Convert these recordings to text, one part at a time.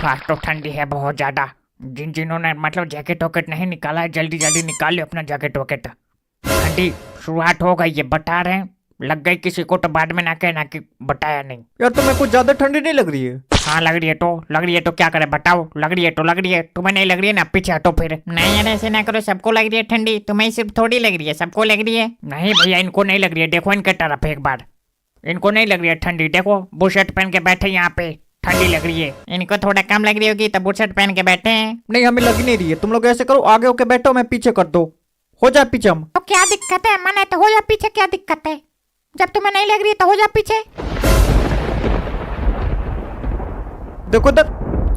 आज तो ठंडी है बहुत ज्यादा। जिन्होंने मतलब जैकेट वॉकेट नहीं निकाला है जल्दी जल्दी निकाल लो अपना जैकेट वॉकेट। ठंडी शुरुआत हो गई है, बता रहे हैं। लग गई किसी को तो बाद में ना कहना कि बताया नहीं। यार तुम्हें कुछ ज्यादा ठंडी नहीं लग रही है? हाँ लग रही है तो क्या करे बताओ। लग रही है तुम्हें नहीं लग रही है ना, पीछे हटो फिर। नहीं यार ऐसे ना करो, सबको लग रही है ठंडी, तुम्हें सिर्फ थोड़ी लग रही है, सबको लग रही है। नहीं भैया इनको नहीं लग रही है, देखो इनके तरफ एक बार। इनको नहीं लग रही है ठंडी, देखो बुशर्ट पहन के बैठे यहाँ पे, ठंडी लग रही है। इनको थोड़ा कम लग रही होगी तो बुशर्ट पहन के बैठे हैं। नहीं हमें लग नहीं रही है। तुम लोग ऐसे करो, आगे होके बैठो, मैं पीछे कर दो, हो जाए पीछे हम। तो क्या दिक्कत है, मन है तो हो जा पीछे, क्या दिक्कत है? जब तुम्हें नहीं लग रही तो हो जा पीछे। देखो इधर,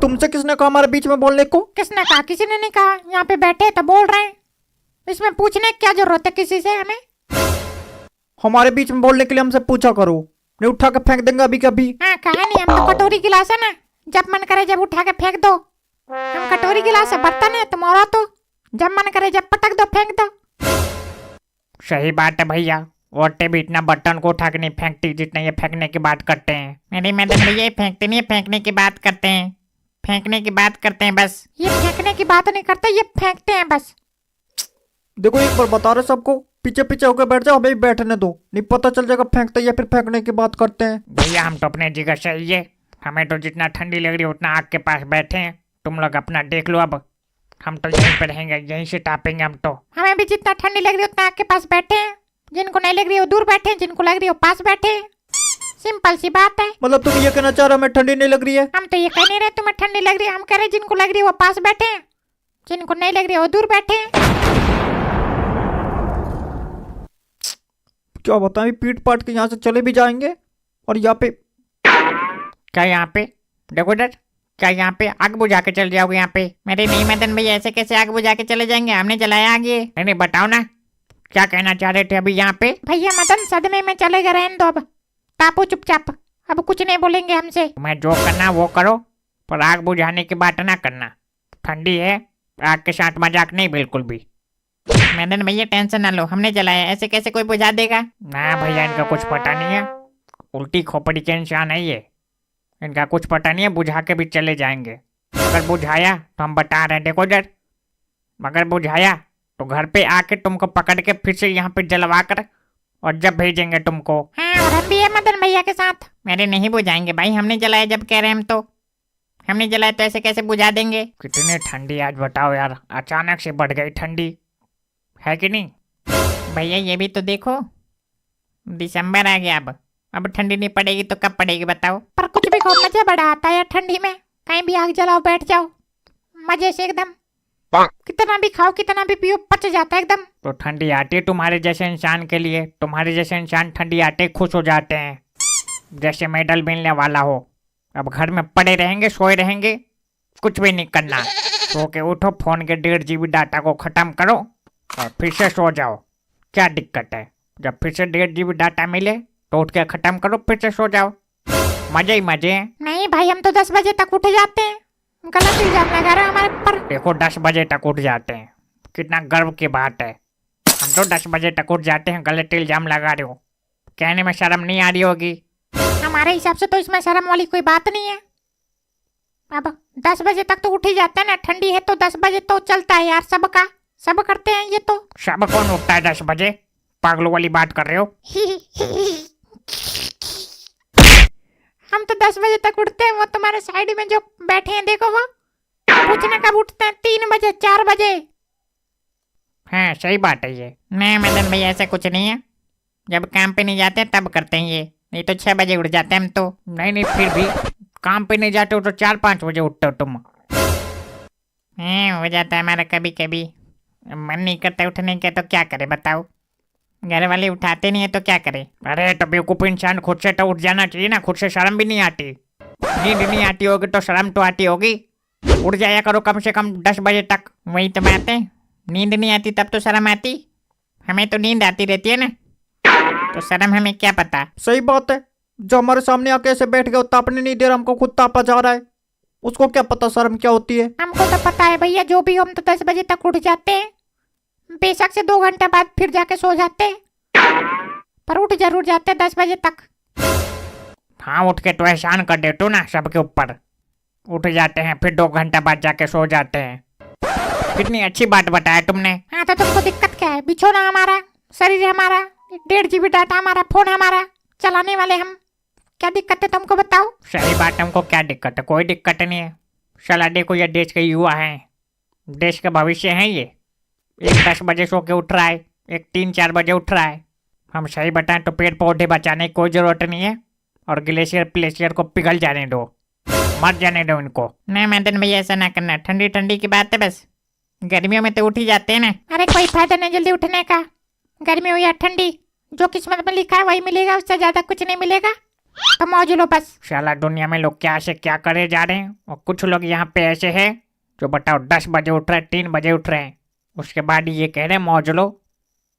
तुमसे किसने कहा हमारे बीच में बोलने को? किसने कहा? किसी ने नहीं कहा, यहाँ पे बैठे तो बोल रहे हैं। इसमें पूछने की क्या जरूरत है किसी से हमें? हमारे बीच में बोलने के लिए हमसे पूछा करो, नहीं उठा के फेंक देंगे अभी कभी। हाँ कहा नहीं, हम तो कटोरी गिलास है ना, जब मन करे जब उठा के फेंक दो। हम कटोरी गिलास है, बर्तन है, तुम औरत हो, जब मन करे जब पटक दो फेंक दो। सही बात है भैया, औरतें भी इतना बर्तन को उठा के नहीं फेंकती जितना ये फेंकने की बात करते हैं। मेरी मैडम भैया फेंकते नहीं, फेंकने की बात करते हैं, फेंकने की बात करते हैं बस। ये फेंकने की बात नहीं करते, ये फेंकते हैं बस। देखो एक बार बता रहे सबको, पीछे पीछे होकर बैठ जाओ, हमें भी बैठने दो, नहीं पता चल जाएगा फेंकते या फिर फेंकने की बात करते हैं। भैया हम तो अपने जगह सही है, हमें तो जितना ठंडी लग रही है उतना आग के पास बैठे हैं। तुम लोग अपना देख लो, अब हम तो यहीं पे रहेंगे, यहीं से टापेंगे हम तो। हमें भी जितना ठंडी लग रही है उतना आग के पास बैठे हैं। जिनको नहीं लग रही हो दूर बैठे हैं, जिनको लग रही हो पास बैठे हैं। सिंपल सी बात है। मतलब तुम ये कहना चाह रहे हो हमें ठंडी नहीं लग रही है? हम तो ये कह नहीं रहे तुम्हें ठंडी लग रही है, हम कह रहे जिनको लग रही है वो पास बैठे हैं, जिनको नहीं लग रही है वो दूर बैठे हैं। क्या बताएं, पीट पाट के यहाँ से चले भी जाएंगे और यहाँ पे क्या यहाँ पे देखो इधर, क्या यहाँ पे आग बुझा के चल जाओगे यहाँ पे? मेरे नहीं मदन भैया ऐसे कैसे आग बुझा के चले जाएंगे, हमने जलाया आग ये। नहीं बताओ ना क्या कहना चाह रहे थे अभी यहाँ पे? भैया मदन सदमे में चले गए, रहने दो अब, टापो चुपचाप, अब कुछ नहीं बोलेंगे हमसे। तुम्हें जो करना वो करो, पर आग बुझाने की बात ना करना। ठंडी है, आग के साथ मजाक नहीं बिल्कुल भी। मदन भैया टेंशन ना लो, हमने जलाया, ऐसे कैसे कोई बुझा देगा? ना भैया इनका कुछ पता नहीं है, उल्टी खोपड़ी के इंसान है ये, इनका कुछ पता नहीं है, बुझा के भी चले जाएंगे। अगर बुझाया तो हम बता रहे हैं, देखो इधर, अगर बुझाया तो घर पे आके तुमको पकड़ के फिर से यहाँ पे जलवा कर और जब भेजेंगे तुमको। हाँ और हम भी है मदन भैया के साथ। मेरे नहीं बुझाएंगे भाई, हमने जलाया जब कह रहे हैं हम तो, हमने जलाया तो ऐसे कैसे बुझा देंगे? कितनी ठंडी आज बताओ यार, अचानक से बढ़ गई ठंडी, है कि नहीं? भैया ये भी तो देखो, दिसंबर आ गया, अब ठंडी नहीं पड़ेगी तो कब पड़ेगी बताओ? पर कुछ भी खाओ मजा बड़ा आता है यार ठंडी में, कहीं भी आग जलाओ बैठ जाओ मजे से एकदम, कितना भी खाओ कितना भी पियो पच जाता है एकदम। तो ठंडी आती है तुम्हारे जैसे इंसान के लिए, तुम्हारे जैसे इंसान ठंडी आते ही खुश हो जाते हैं, जैसे मेडल मिलने वाला हो। अब घर में पड़े रहेंगे, सोए रहेंगे, कुछ भी नहीं करना, सो के उठो, फोन के 1.5 GB डाटा को ख़त्म करो और फिर से सो जाओ। क्या दिक्कत है, जब फिर से 1.5 GB डाटा मिले तो उठ के ख़त्म करो, फिर से सो जाओ, मजे ही मजे हैं। नहीं भाई हम तो 10 बजे तक उठ जाते हैं, गलत इल्जाम लगा रहे हो हमारे ऊपर। देखो 10 बजे तक उठ जाते हैं, कितना गर्व की बात है। हम तो 10 बजे तक उठ जाते हैं, गलत इल्जाम लगा रहे हो, कहने में शर्म नहीं आ रही होगी? हमारे हिसाब से तो इसमें शर्म वाली कोई बात नहीं है। अब 10 बजे तक तो उठ ही जाते हैं ना, ठंडी है तो 10 बजे तो चलता है यार, सबका सब करते हैं ये तो। सब कौन उठता है 10 बजे, पागलों वाली बात कर रहे हो? हम तो 10 बजे तक उठते हैं, वो तुम्हारे साइड में जो बैठे हैं देखो, वो पूछना कब उठते हैं, 3 बजे 4 बजे। हाँ सही बात है ये। नहीं मदन भैया ऐसा कुछ नहीं है, जब काम पे नहीं जाते तब करते हैं ये, नहीं तो 6 बजे उठ जाते हैं हम तो। नहीं नहीं फिर भी काम पे नहीं जाते हो तो 4-5 बजे उठते हो तुम। हो जाता है हमारा कभी कभी, मन नहीं करता उठने का तो क्या करे बताओ, घर वाले उठाते नहीं है तो क्या करे? अरे तो बेवकूफ इंसान, खुद से तो उठ जाना चाहिए ना, खुद से शर्म भी नहीं आती? नींद नहीं आती होगी तो शर्म तो आती होगी, उठ जाया करो कम से कम 10 बजे तक। वही तो बात है, नींद नहीं आती तब तो शर्म आती, हमें तो नींद आती रहती है ना, तो शर्म हमें क्या पता। सही बात है, जो हमारे सामने आके ऐसे बैठ गया तापने नहीं दे रहा, हमको खुद तापा जा रहा है, उसको क्या पता शर्म क्या होती है? हमको तो पता है भैया, जो भी हम तो 10 बजे तक उठ जाते हैं, बेशक से 2 घंटे बाद फिर जाके सो जाते हैं, पर उठ जरूर जाते 10 बजे तक। हाँ उठ के तो एहसान कर देते हो ना सबके ऊपर, उठ जाते हैं, फिर 2 घंटा बाद जाके सो जाते हैं। कितनी अच्छी बात बताया तुमने। हाँ तो तुमको दिक्कत क्या है? बिछोना हमारा, शरीर हमारा, 1.5 GB डाटा हमारा, फोन हमारा, चलाने वाले हम, क्या दिक्कत है तुमको बताओ? सही बात, हमको क्या दिक्कत है? कोई दिक्कत नहीं है। साला देखो, ये देश के युवा हैं, देश का भविष्य है ये। एक 10 बजे सो के उठ रहा है, एक 3-4 बजे उठ रहा है। हम सही बताएं तो पेड़ पौधे बचाने की कोई जरूरत नहीं है, और ग्लेशियर प्लेशियर को पिघल जाने दो, मर जाने दो इनको। नहीं मदन भैया, ऐसा ना करना, ठंडी ठंडी की बात है बस, गर्मियों में तो उठ ही जाते हैं ना। अरे कोई फायदा नहीं जल्दी उठने का, गर्मी हो या ठंडी, जो किस्मत में लिखा है वही मिलेगा, उससे ज्यादा कुछ नहीं मिलेगा। तो मौज लो बस। साला दुनिया में लोग क्या से क्या करे जा रहे हैं, और कुछ लोग यहाँ पे ऐसे हैं जो बताओ 10 बजे उठ रहे हैं, 3 बजे उठ रहे हैं, उसके बाद ये कह रहे हैं मौज लो,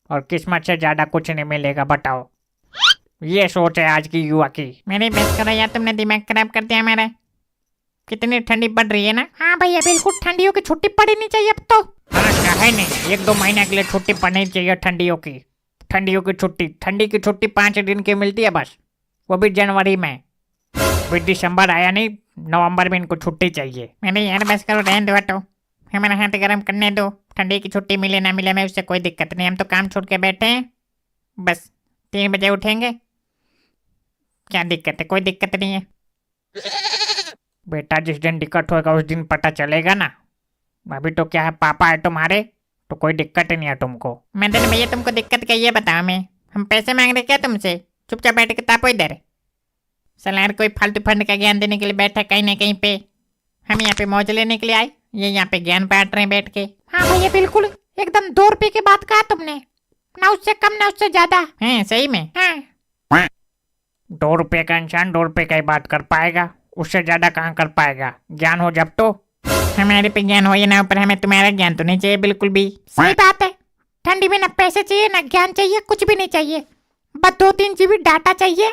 और किस्मत से ज्यादा कुछ नहीं मिलेगा। बताओ, ये सोच है आज की युवा की। मेरी बस करो यार, तुमने दिमाग खराब कर दिया मेरा। कितनी ठंडी पड़ रही है ना। हाँ भैया बिल्कुल, ठंडियों की छुट्टी पड़ी नहीं चाहिए अब तो। हाँ है नहीं, 1-2 महीने के लिए छुट्टी पड़नी चाहिए ठंडियों की। ठंडियों की छुट्टी, ठंडी की छुट्टी 5 दिन की मिलती है बस, वो भी जनवरी में। फिर दिसंबर आया नहीं, नवंबर में इनको छुट्टी चाहिए। मेरे यार बस करो, रहने दो हटो, हमारा हाथ गर्म करने दो। ठंडी की छुट्टी मिले ना मिले हमें उससे कोई दिक्कत नहीं, हम तो काम छोड़ के बैठे हैं, बस 3 बजे उठेंगे, क्या दिक्कत है? कोई दिक्कत नहीं है। बेटा, जिस दिन दिक्कत होगा उस दिन पता चलेगा ना। अभी तो क्या है, पापा है तुम्हारे, तो कोई दिक्कत नहीं है तुमको। मदन भैया तुमको दिक्कत क्या ये बताओ हमें, हम पैसे मांग रहे क्या तुमसे? चुपचाप बैठ के तापो इधर। सलार कोई फालतू फंड का ज्ञान देने के लिए बैठा कहीं ना कहीं पे, हम यहाँ पे मौज लेने के लिए आए, ये यहाँ पे ज्ञान बांट रहे हैं बैठ के। हाँ भैया बिल्कुल, एकदम 2 रुपए की बात कहा तुमने, ना उससे कम ना उससे ज्यादा है, सही में। हाँ 2 रुपये का इंसान 2 रुपये का ही बात कर पाएगा, उससे ज्यादा कहाँ कर पाएगा? ज्ञान हो जब तो। हमारे पे ज्ञान हो या ना, ऊपर हमें तुम्हारा ज्ञान तो नहीं चाहिए बिल्कुल भी। सही बात है, ठंडी में ना पैसे चाहिए ना ज्ञान चाहिए, कुछ भी नहीं चाहिए, बस 2-3 GB डाटा चाहिए,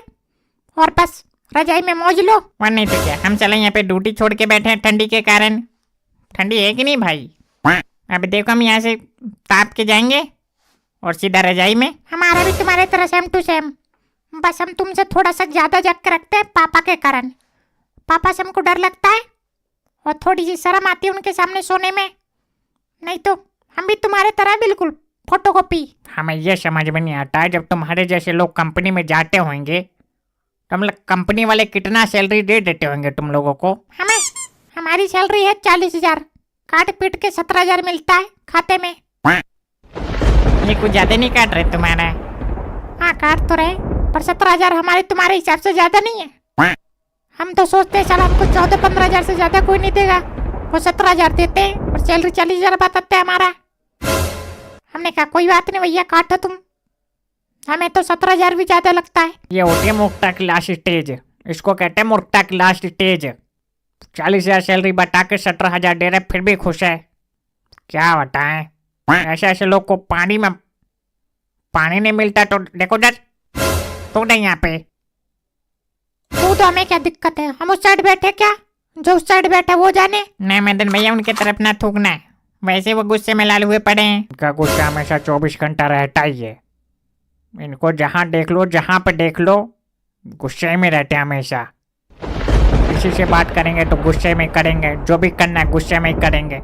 और बस रजाई में मौज लो। और नहीं तो क्या, हम चले यहाँ पे ड्यूटी छोड़ के बैठे हैं ठंडी के कारण। ठंडी है कि नहीं भाई? अभी देखो हम यहाँ से ताप के जाएंगे और सीधा रजाई में। हमारा भी तुम्हारे तरह सेम टू सेम, बस हम तुमसे थोड़ा सा ज्यादा जग के रखते हैं पापा के कारण। पापा से हमको डर लगता है और थोड़ी सी शर्म आती है उनके सामने सोने में, नहीं तो हम भी तुम्हारे तरह बिल्कुल फोटोकॉपी। हमें ये समझ में नहीं आता है, जब तुम्हारे जैसे लोग कंपनी में जाते होंगे तो हम लोग कंपनी वाले कितना सैलरी दे देते होंगे तुम लोगों को? हमें, हमारी सैलरी है 40,000, काट पीट के 17,000 मिलता है खाते में। ये कुछ ज्यादा नहीं काट रहे तुम्हारा? हाँ काट तो रहे, पर 17,000 हमारे तुम्हारे हिसाब से ज्यादा नहीं है। हम तो सोचते हैं साला हमको 14-15,000 से ज्यादा कोई नहीं देगा, वो 17,000 देते हैं और सैलरी 40,000 बताते हैं हमारा। हमने कहा कोई बात नहीं भैया, काटो तुम, हमें तो 17,000 भी ज्यादा लगता है। ये होती है मूर्खता की लास्ट स्टेज, इसको कहते हैं मूर्खता की लास्ट स्टेज। 40,000 सैलरी बता के 17,000 दे रहे, फिर भी खुश है, क्या बताएं? ऐसे ऐसे लोग को पानी नहीं मिलता तो देखो डर तो नहीं यहाँ पे। वो तो हमें क्या दिक्कत है, हम उस साइड बैठे क्या, जो उस साइड बैठा वो जाने। नहीं मदन भैया उनके तरफ ना थूकना है, वैसे वो गुस्से में लाल हुए पड़े हैं। इनका गुस्सा हमेशा 24 घंटा रहता ही है, इनको जहाँ देख लो जहाँ पे देख लो गुस्से में रहते हैं हमेशा। किसी से बात करेंगे तो गुस्से में करेंगे, जो भी करना है गुस्से में ही करेंगे।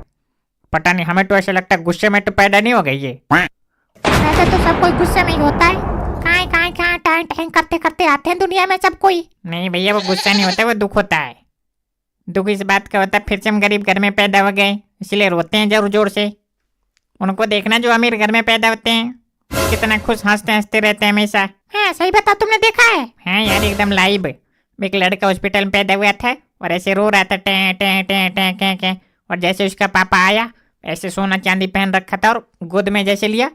पता नहीं, हमें तो ऐसा लगता है गुस्से में तो पैदा नहीं हो गई ये। वैसे तो सब कोई गुस्से में ही होता है, कहाँ टाइम टाइम करते करते आते हैं दुनिया में सब कोई। नहीं भैया वो गुस्सा नहीं होता, वो दुख होता है। दुख इस बात का होता है फिर से हम गरीब घर में पैदा हो गए, इसलिए रोते हैं जोर जोर से। उनको देखना जो अमीर घर में पैदा होते हैं, कितना खुश हंसते हंसते रहते हैं हमेशा। हाँ सही बता, तुमने देखा है? हाँ यार एकदम लाइव। एक लड़का हॉस्पिटल में पैदा हुआ था और ऐसे रो रहा था टे टे टे टे टे टे, और जैसे उसका पापा आया ऐसे सोना चांदी पहन रखा था और गोद में जैसे लिया,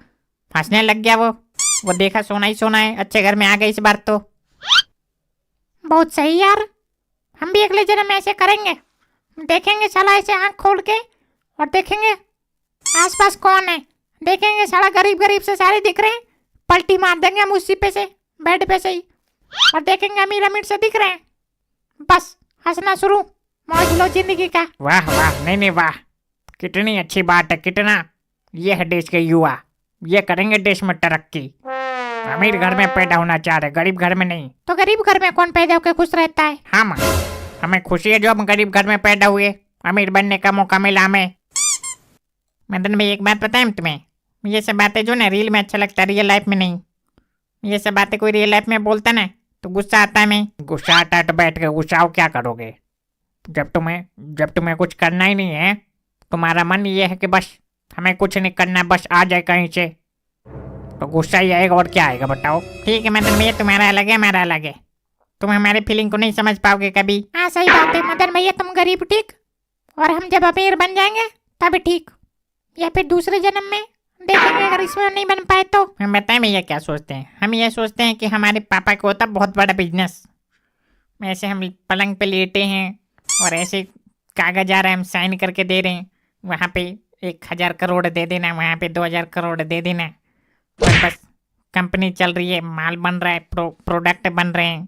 हंसने लग गया वो देखा सोना ही सोना है, अच्छे घर में आ गए इस बार तो। बहुत सही यार, हम भी अगले जन्म में ऐसे करेंगे, देखेंगे साला ऐसे आँख खोल के और देखेंगे आसपास कौन है, देखेंगे साला गरीब गरीब से सारे दिख रहे हैं, पलटी मार देंगे हम उसी पे से, बेड पे से ही, और देखेंगे अमीर अमीर से दिख रहे हैं, बस हंसना शुरू, मौज लो जिंदगी का। वाह वाह, नहीं वाह, कितनी अच्छी बात है, कितना। ये है देश के युवा, ये करेंगे देश में तरक्की। अमीर घर में पैदा होना चाह रहे, गरीब घर में नहीं। तो गरीब घर में कौन पैदा होकर खुश रहता है? हम हमें खुशी है जो हम गरीब घर में पैदा हुए, अमीर बनने का मौका मिला हमें। मदन भाई एक बात बताएं तुम्हें, ये सब बातें जो ना रील में अच्छा लगता है, रियल लाइफ में नहीं। ये सब बातें कोई रियल लाइफ में बोलता ना तो गुस्सा आता है। मैं गुस्सा आता है तो बैठ के गुस्साओ, क्या करोगे? जब तुम्हें कुछ करना ही नहीं है, तुम्हारा मन ये है कि बस हमें कुछ नहीं करना, बस आ जाए कहीं से, तो गुस्सा ही आएगा और क्या आएगा बताओ। ठीक है मदन भैया, तुम्हारा अलग है हमारा अलग है, तुम हमारे फीलिंग को नहीं समझ पाओगे कभी। हाँ सही बात है मदन भैया, तुम गरीब ठीक, और हम जब अमीर बन जाएंगे तभी ठीक, या फिर दूसरे जन्म में देखेंगे अगर इसमें नहीं बन पाए तो। हम बताएं भैया क्या सोचते हैं, हम ये सोचते हैं कि हमारे पापा को होता बहुत बड़ा बिजनेस, ऐसे हम पलंग पे लेटे हैं और ऐसे कागज आ रहा है, हम साइन करके दे रहे हैं, वहाँ पे 1000 करोड़ दे देना, वहाँ पे 2000 करोड़ दे देना, और बस कंपनी चल रही है, माल बन रहा है, प्रोडक्ट बन रहे हैं,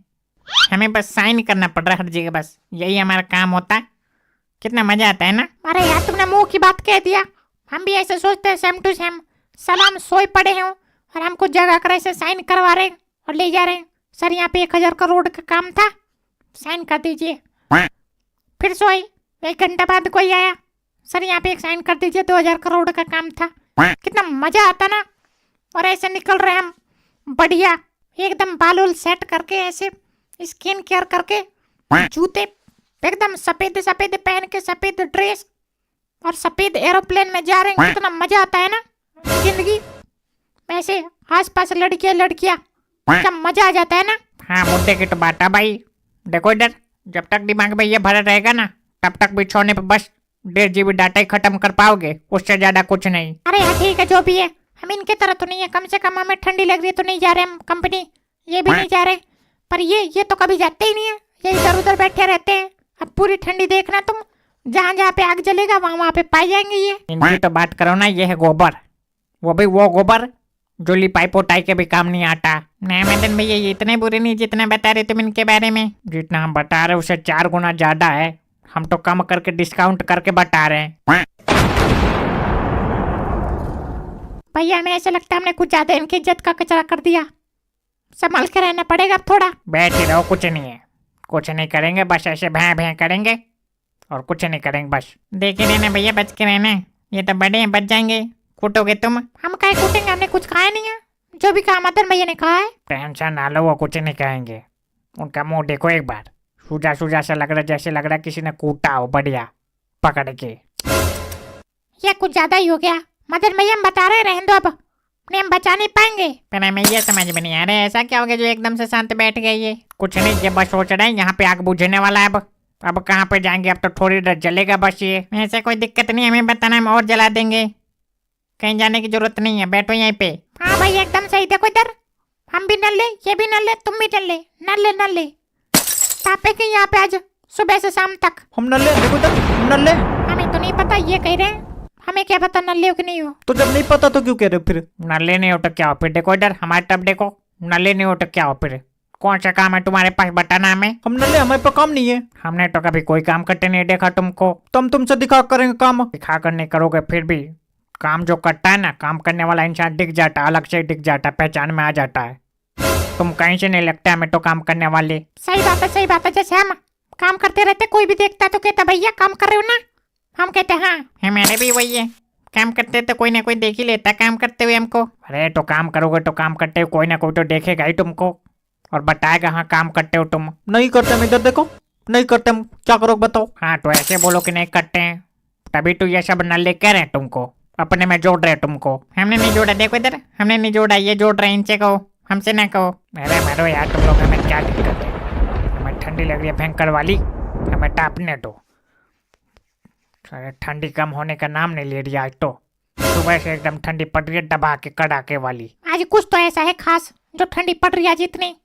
हमें बस साइन करना पड़ रहा है हर जगह, बस यही हमारा काम होता है। कितना मजा आता है ना। अरे यार तुमने मुंह की बात कह दिया, हम भी ऐसे सोचते हैं सेम टू सेम। सलाम सोए पड़े हैं और हमको जगह कर ऐसे साइन करवा रहे हैं और ले जा रहे हैं, सर यहाँ पे 1000 करोड़ का काम था, साइन कर दीजिए। फिर सोए, 1 घंटा बाद कोई आया, सर यहाँ पे एक साइन कर दीजिए, 2000 करोड़ का काम था। कितना मजा आता ना। और ऐसे निकल रहे हम बढ़िया एकदम बाल सेट करके, ऐसे स्किन केयर करके, जूते एकदम सफेद सफेद पहन के, सफेद ड्रेस और सफेद एरोप्लेन में जा रहे हैं। कितना मजा आता है ना जिंदगी। ऐसे आसपास लड़कियां क्या मजा आ जाता है ना। हाँ मुद्दे की तो बात है भाई। देखो इधर, जब तक दिमाग में ये भरा रहेगा ना, तब तक बिछौने पे बस 1.5 GB डाटा ही खत्म कर पाओगे, उससे ज्यादा कुछ नहीं। अरे यार ठीक है जो भी है, हम इनके तरह तो नहीं है, कम से कम हमें ठंडी लग रही है तो नहीं जा रहे हम कंपनी, ये भी नहीं जा रहे, पर ये तो कभी जाते ही नहीं है, ये इधर उधर बैठे रहते हैं। अब पूरी ठंडी देखना तुम, जहाँ जहाँ पे आग जलेगा वहाँ पे पाए जाएंगे ये। इनकी तो बात करो ना, ये है गोबर, वो भी वो गोबर जो लिपाई पोताई के भी काम नहीं आता। नहीं मदन भैया ये इतने बुरे नहीं जितना बता रहे तुम इनके बारे में। जितना हम बता रहे उससे 4 गुना ज्यादा है, हम तो कम करके डिस्काउंट करके बता रहे हैं। भैया हमें ऐसा लगता है हमने कुछ ज्यादा इनकी इज्जत का कचरा कर दिया, संभाल के रहना पड़ेगा अब थोड़ा। बैठ ही रहो, कुछ नहीं है, कुछ नहीं करेंगे, बस ऐसे भैं भैं करेंगे और कुछ नहीं करेंगे बस। देखे रहना भैया, बच के रहना, ये तो बड़े हैं, बच जाएंगे। कूटोगे तुम? हम काहे कूटेंगे, हमने कुछ खाया नहीं है, जो भी कहा मदन भैया ने कहा है। टेंशन ना लो, वो कुछ नहीं कहेंगे। उनका मुंह देखो एक बार, सूजा सूजा सा लग रहा है, जैसे लग रहा है किसी ने कूटा हो बढ़िया पकड़ के। ये कुछ ज्यादा ही हो गया मदन भैया, हम बता रहे रहने दो, अब नहीं हम बचा नहीं पाएंगे। पर हमें ये समझ में नहीं आ रहा है ऐसा क्या हो गया जो एकदम से शांत बैठ गए ये। कुछ नहीं, ये बस सोच रहे हैं यहाँ पे आग बुझने वाला है, अब कहाँ पे जाएंगे, अब तो थोड़ी देर जलेगा बस ये। ऐसे कोई दिक्कत नहीं, हमें बताना, हम और जला देंगे, कहीं जाने की जरूरत नहीं है, बैठो यहीं पे। हाँ भाई एकदम सही, देखो इधर, हम भी नल्ले, ये भी नल्ले, तुम भी नल्ले, नल्ले नल्ले तापे के यहाँ पे आज सुबह से शाम तक। हम नल्ले, देखो इधर नल्ले। हमें तो नहीं पता ये कह रहे हैं, हमें क्या पता नल्ले हो कि नहीं हो। तो जब नहीं पता तो क्यों कह रहे हो फिर? नल्ले नहीं हो तो क्या हो फिर? देखो इधर हमारे तब देखो, नल्ले नहीं हो तो क्या हो फिर? कौन सा काम है तुम्हारे पास, बताना हमें। हम नल्ले, हमारे पे काम नहीं है। हमने तो कभी कोई काम करते नहीं देखा तुमको। तो हम तुमसे दिखा करेंगे काम। दिखा कर नहीं करोगे, फिर भी काम जो करता है ना, काम करने वाला इंसान दिख जाता है, अलग से दिख जाता है, पहचान में आ जाता है। तुम कहीं से नहीं लगता हमें तो काम करने वाले। सही बात है, सही बात है, जैसे हम काम करते रहते, कोई भी देखता तो कहता भैया काम कर रहे हो ना, हम कहते हाँ हमारे भी वही है, काम करते तो कोई ना कोई देख ही लेता काम करते हुए हमको। अरे तो काम करोगे तो काम करते हो, कोई ना कोई तो देखेगा ही तुमको और बताएगा हाँ काम करते हो तुम। नहीं करते हम, इधर देखो नहीं करते हम, क्या करोगे बताओ। हाँ तो ऐसे बोलो कि नहीं करते हैं, तभी तो ये सब नल्ले कह रहे हैं तुमको, अपने में जोड़ रहे हैं तुमको। हमने नहीं जोड़ा, देखो इधर, हमने नहीं जोड़ा, ये जोड़ रहे हैं, इनसे कहो, हमसे ना कहो। अरे मारो यार तुम लोग, हमें क्या दिक्कत है, हमें ठंडी लग रही है भयंकर वाली, हमें टापने दो। अरे ठंडी कम होने का नाम नहीं ले रही आज तो, सुबह से एकदम ठंडी पड़ रही है दबा के कड़ाके वाली। आज कुछ तो ऐसा है खास जो ठंडी पड़ रही है आज इतनी,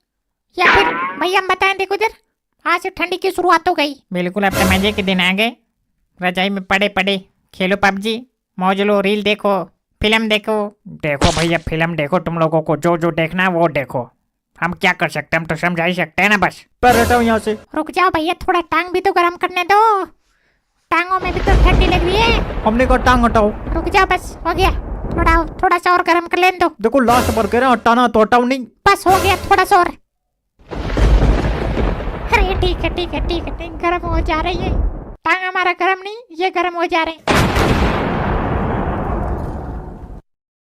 या फिर भैया हम बताएं, देखो इधर, आज से ठंडी की शुरुआत हो गई। बिल्कुल, अब तो मजे के दिन आ गए, रजाई में पड़े पड़े खेलो पबजी, मौज लो, रील देखो, फिल्म देखो। देखो भैया फिल्म देखो, तुम लोगों को जो जो देखना है वो देखो, हम क्या कर सकते हैं, हम तो समझा ही सकते हैं ना बस। पैर हटाओ यहाँ से। रुक जाओ भैया, थोड़ा टांग भी तो गर्म करने दो, टांगों में भी तो ठंडी लग रही है। हमने कहा टांग हटाओ। रुक जाओ बस, हो गया, थोड़ा सा और गर्म कर लेने दो। देखो लास्ट बार कह रहे हैं हटाना तो हटाओ नहीं। बस हो गया, थोड़ा सा और। अरे ठीक है ठीक है ठीक है ठीक, गर्म हो जा रही है। टांग हमारा गर्म नहीं, ये गर्म हो जा रहे हैं।